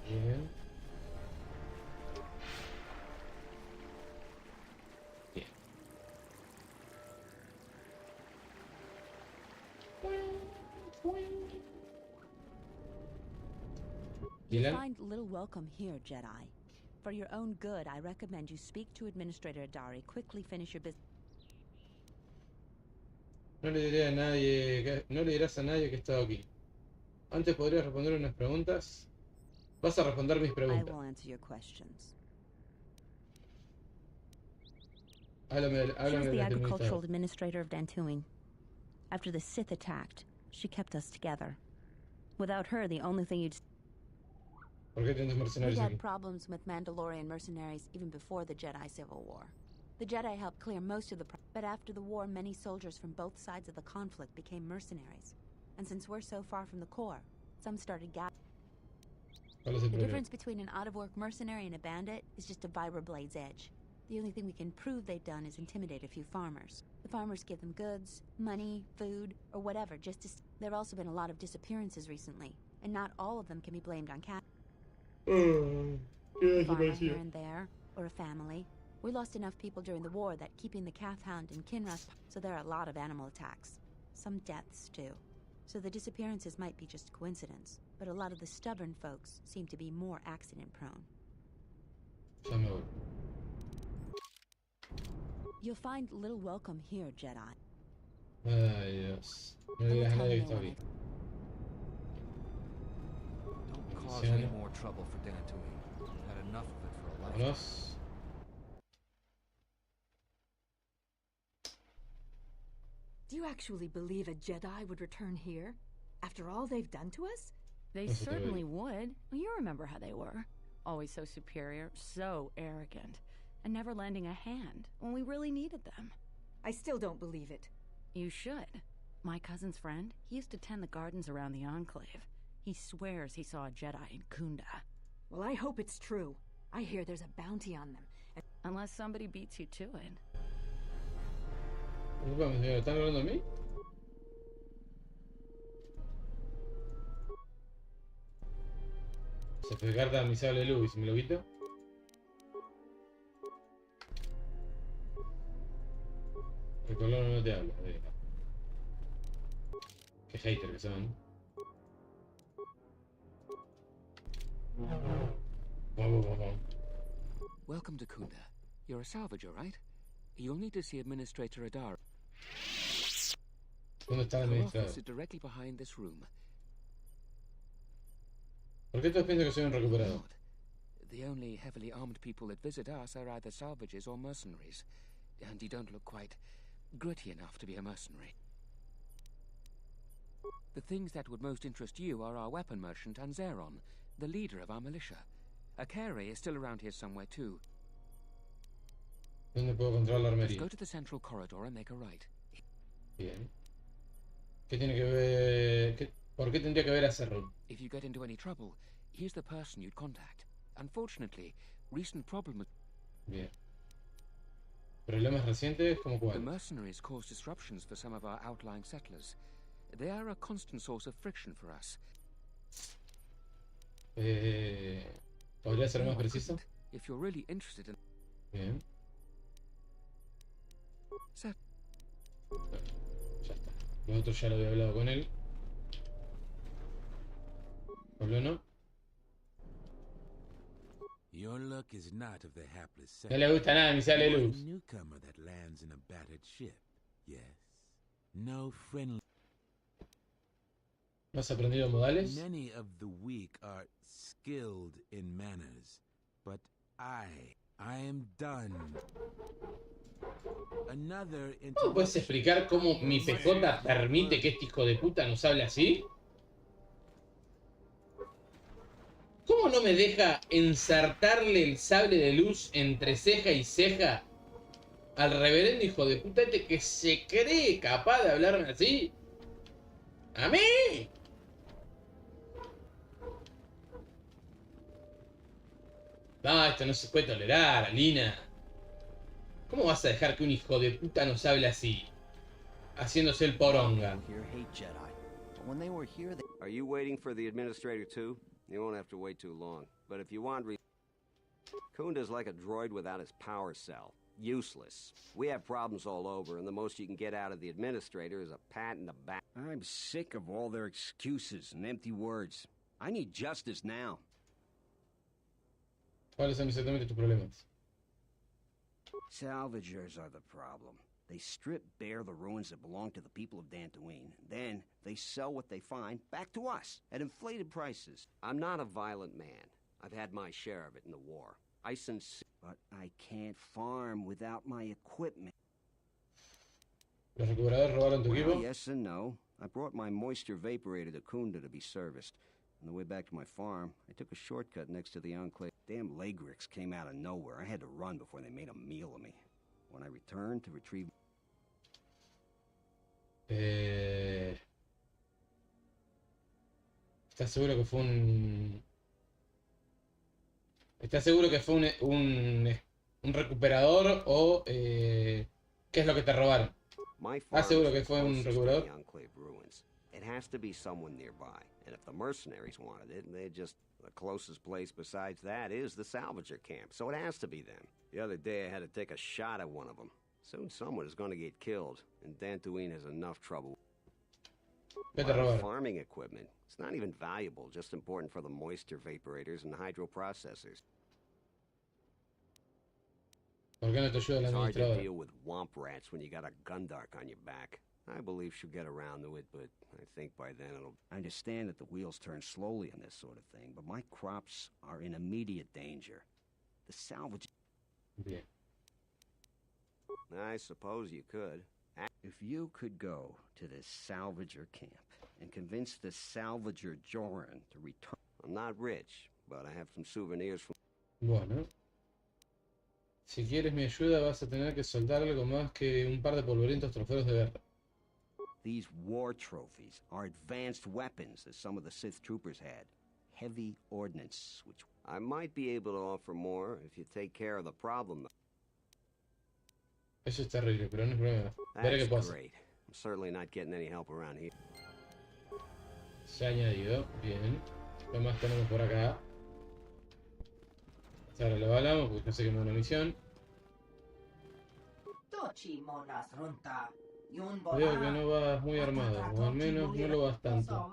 Bien. Bien. You find little welcome here, Jedi. For your own good, I recommend you speak to Administrator Adari. Quickly finish your business. No le diré a nadie, no le dirás a nadie que he estado aquí. Antes podrías responder unas preguntas. Vas a responder mis I preguntas. will answer your questions. Háblame She was del the agricultural administrador. administrator of Dantooine. After the Sith attacked, she kept us together. Without her, the only thing you'd... ¿Por qué tantos We mercenarios aquí? had problems with Mandalorian mercenaries even before the Jedi Civil War. The Jedi helped clear most of the but after the war, many soldiers from both sides of the conflict became mercenaries. And since we're so far from the core, some started ¿Cuál es el The problema? difference between an out-of-work mercenary and a bandit is just a Vibra-Blade's edge. The only thing we can prove they've done is intimidate a few farmers. The farmers give them goods, money, food, or whatever just to... There have also been a lot of disappearances recently, and not all of them can be blamed on CADA. A farmer here and there, or a family. We lost enough people during the war that keeping the calf hound and Kinross, so there are a lot of animal attacks. Some deaths, too. So the disappearances might be just coincidence, but a lot of the stubborn folks seem to be more accident-prone. Ya me voy. You'll find little welcome here, Jedi. Ay, Dios. No le digas a nadie que está aquí. Don't cause any more trouble for Dantooine. Had enough of it for a lifetime. Vámonos. you actually believe a Jedi would return here? After all they've done to us? They certainly would. Well, you remember how they were. Always so superior, so arrogant, and never lending a hand when we really needed them. I still don't believe it. You should. My cousin's friend, he used to tend the gardens around the Enclave. He swears he saw a Jedi in Kunda. Well, I hope it's true. I hear there's a bounty on them. Unless somebody beats you to it. ¿Están hablando de mí? Se fue carta a mi sable de luz y si me lo quito. El color no te habla. Qué hater que son. Welcome to Kunda. You're a salvager, right? You'll need to see Administrator Darth. ¿Dónde está el Our administrador? office is directly behind this room. ¿Por qué todos piensan que soy un recuperado? The only heavily armed people that visit us are either salvagers or mercenaries. And you don't look quite gritty enough to be a mercenary. The things that would most interest you are our weapon merchant and Zeron, the leader of our militia. Akari is still around here somewhere too. ¿Dónde puedo encontrar la Just armería? go to the central corridor and make a right. Bien. ¿Qué tiene que ver? ¿Por qué tendría que ver a Cerro? If you get into any trouble, here's the person you'd contact. Unfortunately, recent problems. Bien. ¿Problemas recientes como The cuáles? mercenaries cause disruptions for some of our outlying settlers. They are a constant source of friction for us. ¿Podría ser más preciso? If you're really interested in... Bien. Set. Ya está. Lo otro ya lo había hablado con él. ¿Pablo no? Your luck is not of the hapless No le gusta nada mi sale You're a luz. newcomer that lands in a battered ship. Yes. No friendly. ¿No has aprendido modales? Many of the weak are skilled in manners, but I am done. Another ¿Cómo puedes explicar cómo mi PJ permite que este hijo de puta nos hable así? ¿Cómo no me deja insertarle el sable de luz entre ceja y ceja al reverendo hijo de puta este que se cree capaz de hablarme así? ¡A mí! No, esto no se puede tolerar, Alina. ¿Cómo vas a dejar que un hijo de puta nos hable así? Haciéndose el poronga. Are you waiting for the administrator too? You won't have to wait too long. But if you want Kunda's like a droid without his power cell. Useless. We have problems all over, and the most you can get out of the administrator is a pat in the back. I'm sick of all their excuses and empty words. I need justice now. ¿Cuáles son exactamente tus problemas? Salvagers are the problem. They strip bare the ruins that belong to the people of Dantooine. Then they sell what they find back to us at inflated prices. I'm not a violent man. I've had my share of it in the war. But I can't farm without my equipment. ¿Los recuperadores robaron tu equipo? Well, yes and no. I brought my moisture vaporator to Kunda to be serviced. On the way back to my farm, I took a shortcut next to the Enclave. Damn Lagrix came out of nowhere. I had to run before they made a meal of me. When I returned to retrieve... ¿Estás seguro que fue un... ¿Estás seguro que fue un recuperador o qué es lo que te robaron? ¿Estás seguro que fue un recuperador? It has to be someone nearby, and if the mercenaries wanted it, the closest place besides that is the salvager camp, so it has to be them. The other day I had to take a shot at one of them. Soon someone is going to get killed, and Dantooine has enough trouble. Farming equipment. It's not even valuable, just important for the moisture vaporators and hydroprocessors. ¿Por qué no te ayuda el It's hard to administrador? deal with womp rats when you got a Gundark on your back. I believe she'll get around to it, but I think by then it'll... I understand that the wheels turn slowly on this sort of thing, but my crops are in immediate danger. The salvage... Bien. I suppose you could. If you could go to this salvager camp and convince the salvager Joran to return... I'm not rich, but I have some souvenirs from... Bueno. Si quieres mi ayuda vas a tener que soltar algo más que un par de polvorientos trofeos de guerra. These war trophies are advanced weapons that some of the Sith troopers had. Heavy ordnance, which... I might be able to offer more if you take care of the problem. Eso es terrible, pero no es problema. Veré qué That's pasa. great. I'm certainly not getting any help around here. Se ha añadido. Bien. ¿Qué más tenemos por acá? Ahora lo hablamos porque no sé qué es una misión. Veo que no vas muy armado, o al menos no lo vas tanto.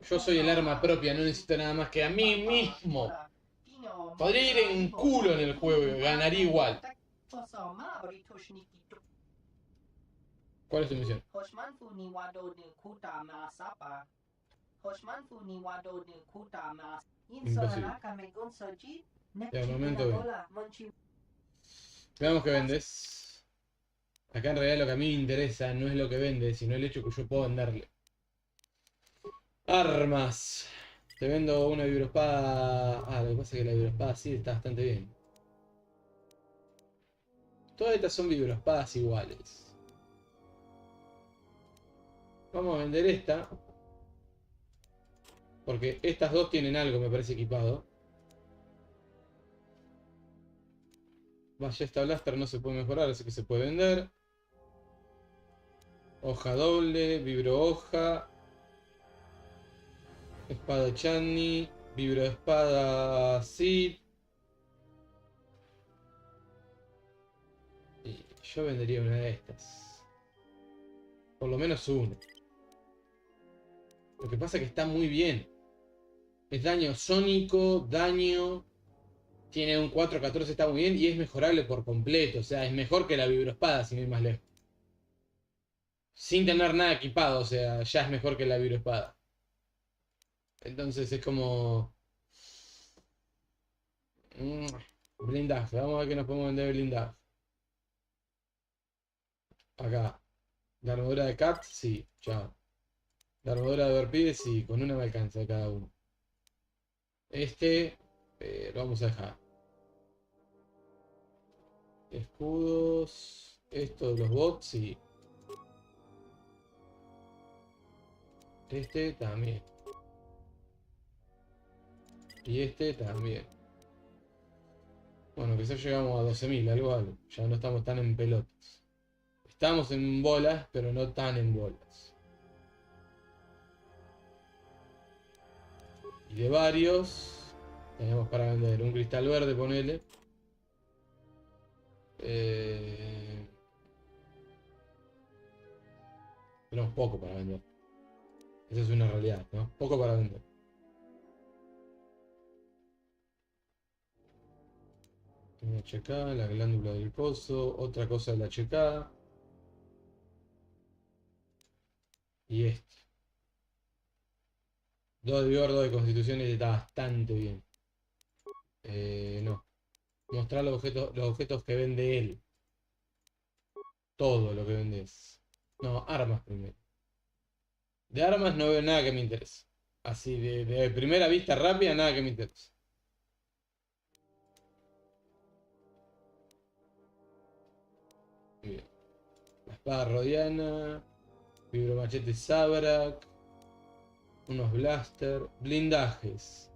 Yo soy el arma propia, no necesito nada más que a mí mismo. Podría ir en culo en el juego y ganaría igual. ¿Cuál es tu misión? Imposible. De momento bien. Veamos qué vendes. Acá en realidad lo que a mí me interesa no es lo que vende, sino el hecho que yo puedo venderle. Armas. Te vendo una vibroespada. Ah, lo que pasa es que la vibroespada sí está bastante bien. Todas estas son vibroespadas iguales. Vamos a vender esta. Porque estas dos tienen algo, me parece, equipado. Ballesta blaster no se puede mejorar, así que se puede vender. Hoja doble, vibro hoja. Espada Chani, vibro espada Sid. Y yo vendería una de estas. Por lo menos una. Lo que pasa es que está muy bien. Es daño sónico, daño. Tiene un 4-14, está muy bien. Y es mejorable por completo. O sea, es mejor que la vibroespada, sin ir más lejos. Sin tener nada equipado, o sea, ya es mejor que la vibroespada. Entonces es como... blindaje, vamos a ver qué nos podemos vender de blindaje. Acá. La armadura de Cat, sí, chao. La armadura de Verpide, sí, con una me alcanza cada uno. Este lo vamos a dejar. Escudos. Esto de los bots, sí. Este también. Y este también. Bueno, quizás llegamos a 12.000, algo. Ya no estamos tan en pelotas. Estamos en bolas, pero no tan en bolas. Y de varios tenemos para vender un cristal verde, ponele. Tenemos poco para vender. Esa es una realidad, ¿no? Poco para vender. Una HK, la glándula del pozo, otra cosa de la HK. Y este. 2 de vigor, 2 de constitución y está bastante bien. No. Mostrar los objetos que vende él. Todo lo que vendes. No, armas primero. De armas no veo nada que me interese. Así de primera vista rápida, nada que me interese. Bien. La espada rodiana. Vibromachete Sabrak. Unos blaster. Blindajes.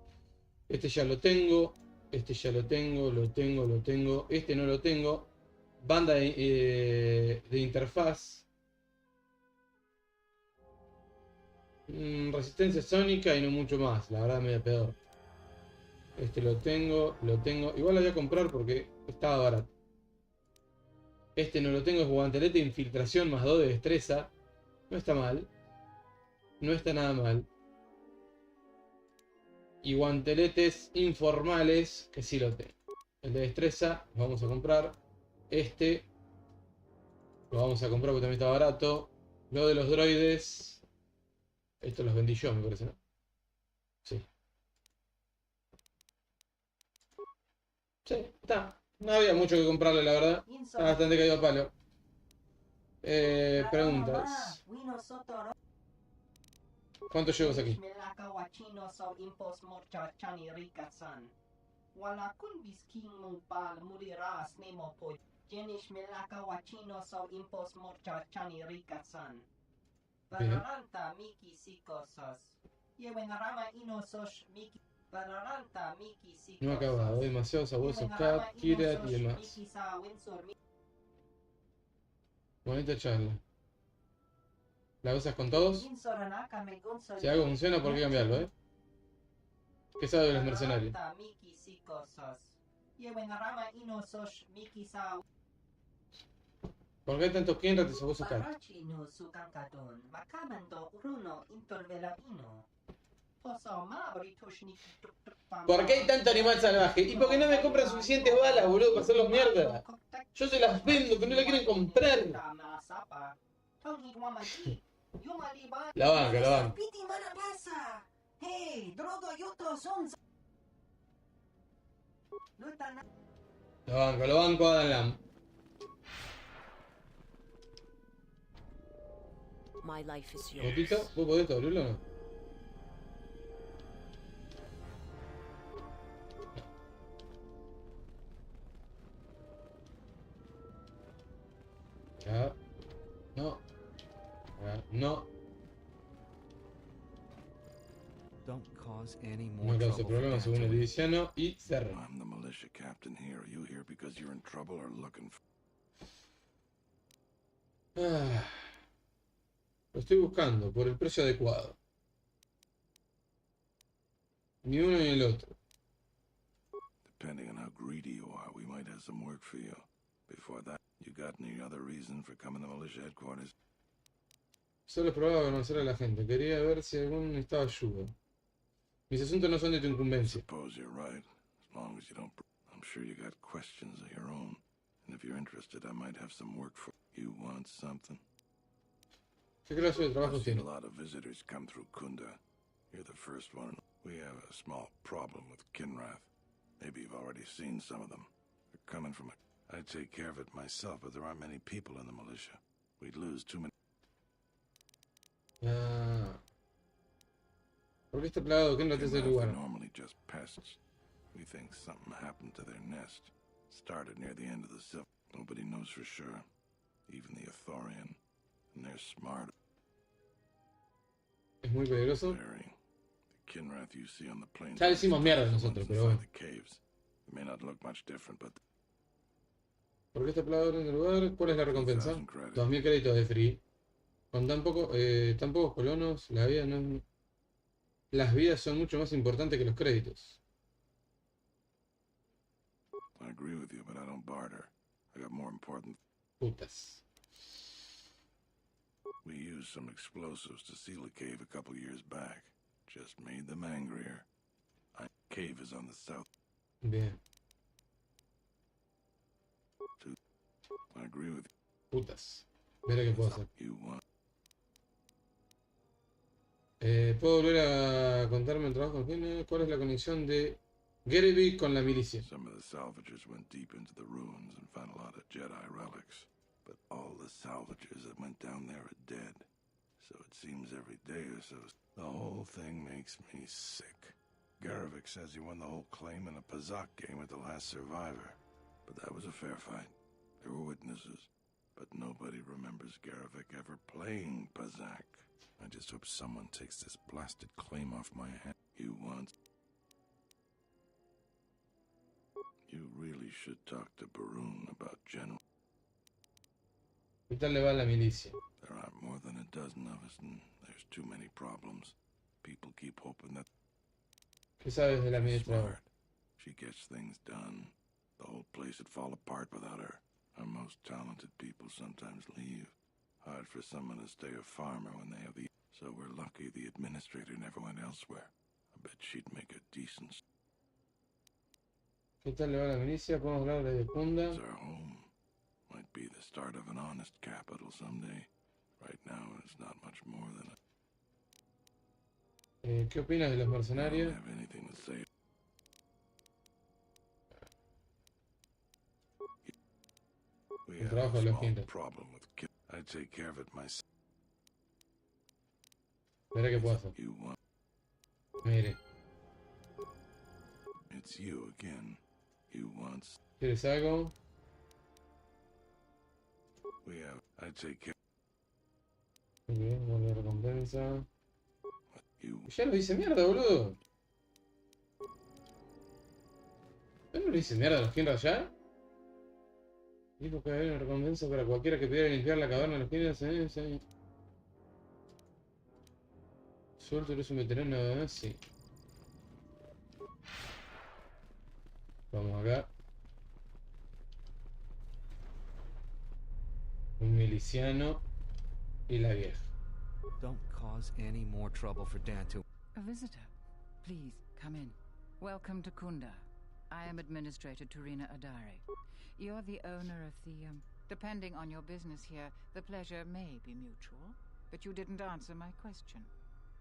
Este ya lo tengo. Este ya lo tengo. Lo tengo. Este no lo tengo. Banda de interfaz. Resistencia sónica y no mucho más. La verdad me da peor. Este lo tengo. Igual lo voy a comprar porque estaba barato. Este no lo tengo. Es guantelete de infiltración más 2 de destreza. No está mal. No está nada mal. Y guanteletes informales que sí lo tengo. El de destreza lo vamos a comprar. Este lo vamos a comprar porque también está barato. Lo de los droides. Estos los vendí yo, me parece, ¿no? Sí. Sí, está. No había mucho que comprarle, la verdad. Está bastante caído a palo. Preguntas. ¿Cuántos llevas aquí? Bien. No acabado, demasiados abusos, cat, kirat y demás. Bonita charla. ¿La usas con todos? Si algo funciona, ¿por qué cambiarlo, eh? ¿Qué sabe de los mercenarios? ¿Por qué hay tantos Kenrat y abusos cat? ¿Por qué hay tanto animal salvaje? ¿Y por qué no me compran suficientes balas, boludo, para hacerlos mierda? Yo se las vendo, que no la quieren comprar. La banca, la banca. Lo banco, Adam Lamb. ¿Botito? ¿Vos podés abrirlo o no? Ya. No. No. No cause problemas según el divisiano y cerra. I'm the militia captain here. Are you here because you're in trouble or looking for... Lo estoy buscando por el precio adecuado. Ni uno ni el otro. Depending on how greedy you are, we might have some work for you. Before that, you got any other reason for coming to militia headquarters? Solo probaba conocer a la gente. Quería ver si algún necesitaba ayuda. Mis asuntos no son de tu incumbencia. Suppose you're right. As long as you don't... I'm sure you got questions of your own. And if you're interested, I might have some work for you. Want something? ¿Qué clase de trabajo tiene? A lot of visitors come through Kunda. You're the first one. We have a small problem with Kinrath. Maybe you've already seen some of them. They're coming from a... I take care of it myself, but there aren't many people in the militia. We'd lose too many... ¿Por qué está plagado? ¿Quién rata ese lugar? Normally just pests. We think something happened to their nest. Started near the end of the civil. Nobody knows for sure. Even the Athorian. And they're smart. Es muy peligroso. The Kinrath you see on the plains. Ya decimos mierda nosotros, pero bueno. Caves. They may not look much different, but... ¿Por qué está plagado en el lugar? ¿Cuál es la recompensa? 2000 créditos de free. Con tan pocos colonos, la vida no es... Las vidas son mucho más importantes que los créditos. I agree with you, but I don't barter. I got more important... Putas. We used some explosives to seal a cave a couple years back. Just made them angrier. Cave is on the south. Bien. I agree with you. Putas. Veré qué puedo hacer. You want... ¿Puedo volver a contarme el trabajo? ¿Cuál es la conexión de Gereby con la milicia? Some of the salvagers went deep into the ruins and found a lot of Jedi relics. But all the salvagers that went down there are dead. So it seems every day or so. The whole thing makes me sick. Garevik says he won the whole claim in a Pazak game with the last survivor. But that was a fair fight. There were witnesses. But nobody remembers Garevik ever playing Pazak. I just hope someone takes this blasted claim off my hand. You want... You really should talk to Barun about General... ¿Qué tal le va a la milicia? There aren't more than a dozen of us, and there's too many problems. People keep hoping that... ¿Qué sabes del administrador? She gets things done. The whole place would fall apart without her. Our most talented people sometimes leave. Hard for someone to stay a farmer when they have the... So we're lucky the administrator never went elsewhere. I bet she'd make a decent... ¿Qué tal le va a la milicia? ¿Podemos hablar de Kunda? It's our home. Might be the start of an honest capital someday. Right now, it's not much more than a... ¿Qué opinas de los mercenarios? I don't have anything to say. We El have trabajo a de la small gente. problem with... I'd take care of it myself. Verá qué puedo hacer. Mire. It's you again. You want. ¿Quieres algo? We have. I take care. Muy bien, vuelve a recompensa. Ya lo hice mierda, boludo. ¿Ya no lo hice mierda los Kinra ya? Dijo que había una recompensa para cualquiera que pudiera limpiar la caverna de los Kinra. Sí. Suelto, eres un veterano, sí. Vamos acá. Un miliciano y la vieja. Don't cause any more trouble for Dantu. A visitor. Please, come in. Welcome to Kunda. I am Administrator Turina Adari. You're the owner of the, depending on your business here, the pleasure may be mutual, but you didn't answer my question.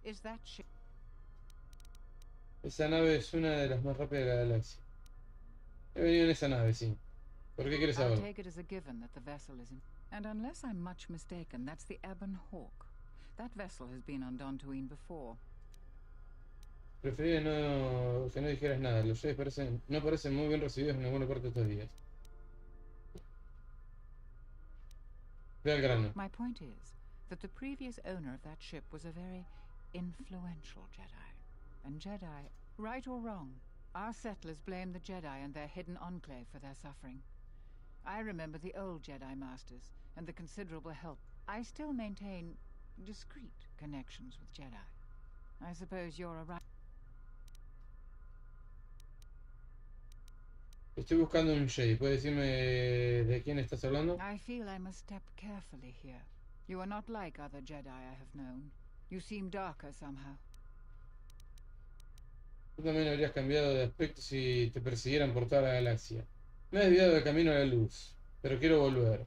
Is that ship? Esa nave es una de las más rápidas de la galaxia. He venido en esa nave, sí. ¿Por qué quieres I'll saber? take it as a given that the vessel is in... And unless I'm much mistaken, that's the Ebon Hawk. That vessel has been on Dantooine before. Preferiría que no dijeras nada. Los Jedi no parecen muy bien recibidos en alguna parte de estos días. Ve al grano. My point is that the previous owner of that ship was a very influential Jedi. And Jedi, right or wrong, our settlers blame the Jedi and their hidden enclave for their suffering. I remember the old Jedi Masters and the considerable help. I still maintain discreet connections with Jedi. I suppose you're a right... Estoy buscando un Jedi. ¿Puedes decirme de quién estás hablando? I feel I must step carefully here. You are not like other Jedi I have known. You seem darker somehow. Tú también habrías cambiado de aspecto si te persiguieran por toda la galaxia. Me he desviado del camino a la luz, pero quiero volver.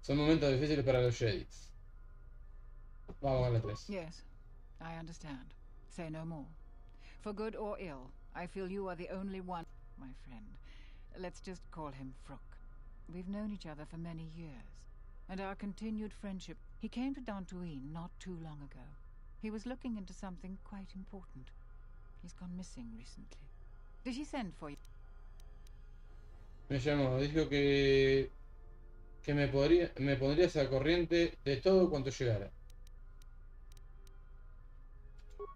Son momentos difíciles para los Jedis. Vamos a la 3. Yes, I understand. Say no more. For good or ill, I feel you are the only one, my friend. Let's just call him Frook. We've known each other for many years, and our continued friendship... He came to Dantooine not too long ago. He was looking into something quite important. He's gone missing recently. Did he send for you? Me llamó, dijo que me pondrías al corriente de todo cuanto llegara.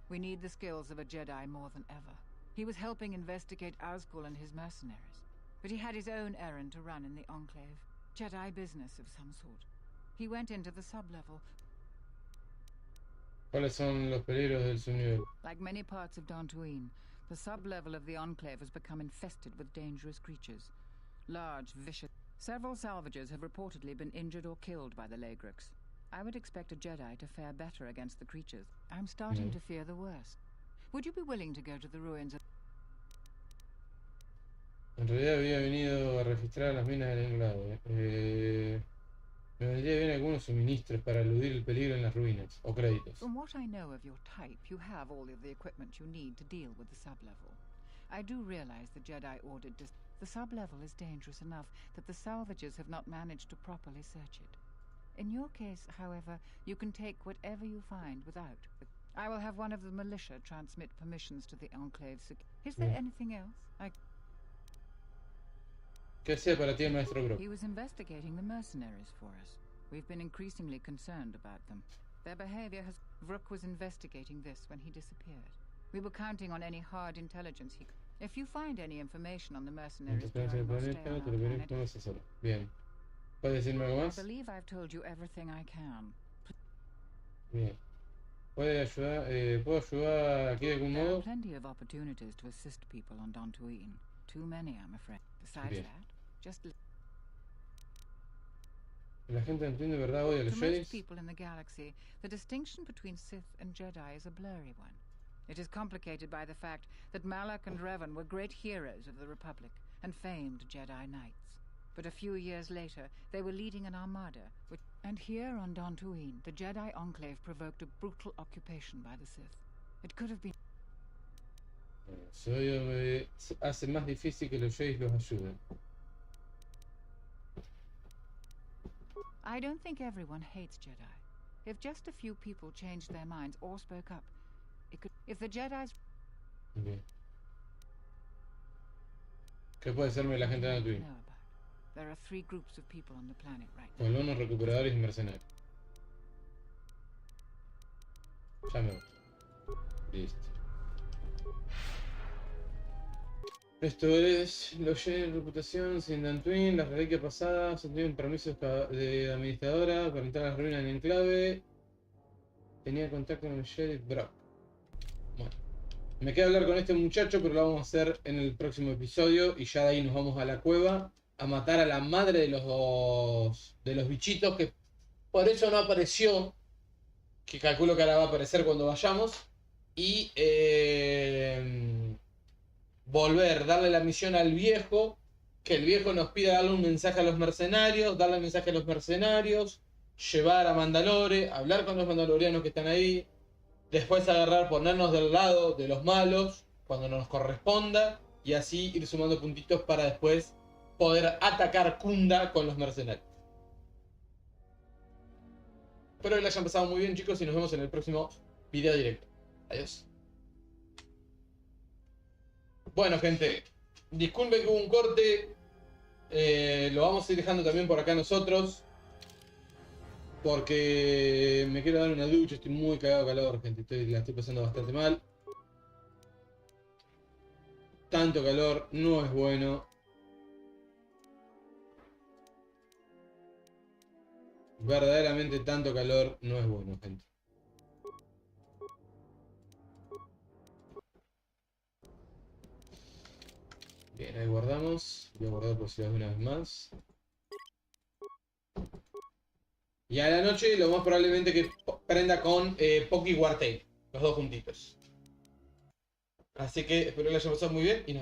We need the skills of a Jedi more than ever. He was helping investigate Azkul and his mercenaries, but he had his own errand to run in the Enclave. Jedi business of some sort. He went into the sublevel. ¿Cuáles son los peligros del subnivel? Like many parts of Dantooine, the sublevel of the Enclave has become infested with dangerous creatures. Large, vicious... Several salvagers have reportedly been injured or killed by the Lagrix. I would expect a Jedi to fare better against the creatures. I'm starting to fear the worst. Would you be willing to go to the ruins of... En realidad había venido a registrar las minas del enclave. Me vendría bien algunos suministros para eludir el peligro en las ruinas, o créditos. From what I know of your type, you have all of the equipment you need to deal with the sublevel. I do realize the Jedi ordered this. The sublevel is dangerous enough that the salvagers have not managed to properly search it. In your case, however, you can take whatever you find without. I will have one of the militia transmit permissions to the Enclave. Is there anything else? ¿Qué hacía para ti el maestro Brock? He was investigating the mercenaries for us. We've been increasingly concerned about them. Their behavior has... Vrook was investigating this when he disappeared. We were counting on any hard intelligence he... If you find any information on the mercenaries... Bien. ¿Puedes decirme algo más? I believe I've told you everything I can. Bien. ¿Puedo ayudar aquí de algún There modo? are plenty of opportunities to assist people on Dantooine. Too many, I'm afraid. Besides Bien. that, just... La gente entiende, ¿verdad? Odia a los To Jedis. most people in the galaxy, the distinction between Sith and Jedi is a blurry one. It is complicated by the fact that Malak and Revan were great heroes of the Republic and famed Jedi Knights. But a few years later, they were leading an armada, and here on Dantooine, the Jedi Enclave provoked a brutal occupation by the Sith. It could have been... Su odio hace más difícil que los Jedis los ayuden. I don't think everyone hates Jedi. If just a few people changed their minds or spoke up, it could... If the Jedi's... Okay. ¿Qué puede serme la gente de Twin? There are 3 groups of people on the planet right now. Colonos, recuperadores y mercenarios. Ya me voy. Listo. Esto es lo de reputación, sin Dantwin, las reliquias pasadas, se tienen permisos de administradora para entrar a las ruinas en enclave. Tenía contacto con el sheriff Brock. Bueno, me queda hablar con este muchacho, pero lo vamos a hacer en el próximo episodio y ya de ahí nos vamos a la cueva a matar a la madre de los bichitos, que por eso no apareció, que calculo que ahora va a aparecer cuando vayamos, y volver, darle la misión al viejo, que el viejo nos pida darle un mensaje a los mercenarios, darle el mensaje a los mercenarios, llevar a Mandalore, hablar con los mandalorianos que están ahí, después agarrar, ponernos del lado de los malos cuando nos corresponda y así ir sumando puntitos para después poder atacar Kunda con los mercenarios. Espero que lo hayan pasado muy bien, chicos, y nos vemos en el próximo video directo. Adiós. Bueno, gente, disculpen que hubo un corte. Lo vamos a ir dejando también por acá nosotros, porque me quiero dar una ducha. Estoy muy cagado de calor, gente. La estoy pasando bastante mal. Tanto calor no es bueno. Verdaderamente tanto calor no es bueno, gente. Bien, ahí guardamos. Voy a guardar por si las una vez más. Y a la noche lo más probablemente que prenda con Poki y Wartail. Los dos juntitos. Así que espero que lo hayan pasado muy bien y nos vemos.